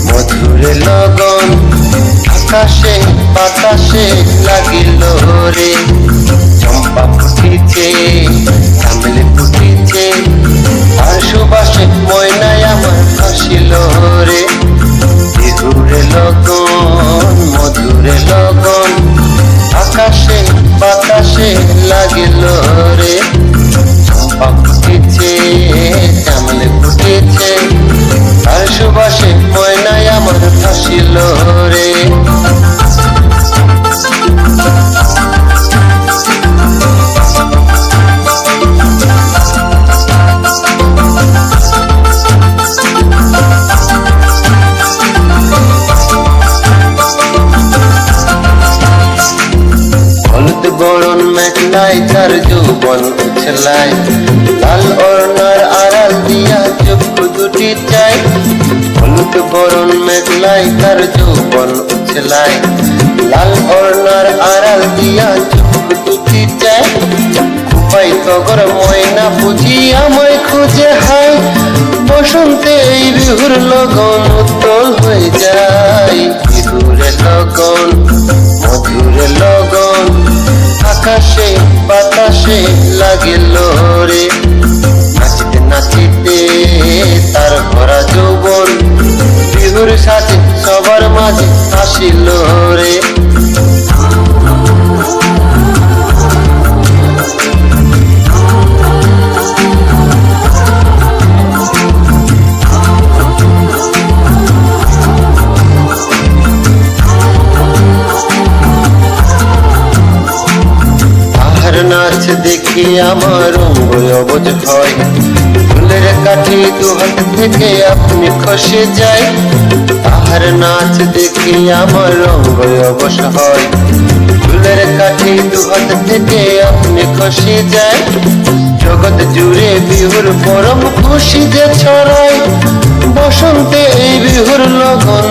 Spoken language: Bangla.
মধুরে লগন আকাশে বাতাসে লাগিল রে, চম্পা ফুটিছে চামেলি ফুটিছে আর সুবাসে ময়নায় আমার হাসিল রে। বিহুরে লগন মধুরে লগন আকাশে বাতাসে লাগিল রে, চম্পা ফুটিছে চামেলি ফুটিছে আর সুবাসে ময়নায় আমার হাসিল রে। হলুদ বরণ মেঘলায় তার যৌবন উছলায়, লাল ওড়নার আড়াল দিয়া চক্ষু দুটি চাই। হলুদ বরণ মেঘলায় তার যৌবন উছলায়, লাল ওড়নার আড়াল দিয়া চক্ষু দুটি চাই। খুপাই তগর ময়না বুঝি আমায় খুঁজে হায়, বসন্তে এই বিহুর লগন উত্তল হয়ে যায়। বিহুরে লগন মধুরে লগন আকাশে বাতাসে লাগিল রে, নাচিতে নাচিতে তার ভরা যৌবন বিহুর সাথে সবার মাঝে আসিল রে। নাচ দেখি আমার অঙ্গ অবজ হয়, ফুলের কাঠি দুহাত থেকে আপনি খসে যায়। তাহার নাচ দেখি আমার অঙ্গ অবশ হয়, ফুলের কাঠি দুহাত থেকে আপনি খসে যায়। জগৎ জুড়ে বিহুর পরম খুশি যে ছড়ায়, বসন্তে এই বিহুর লগন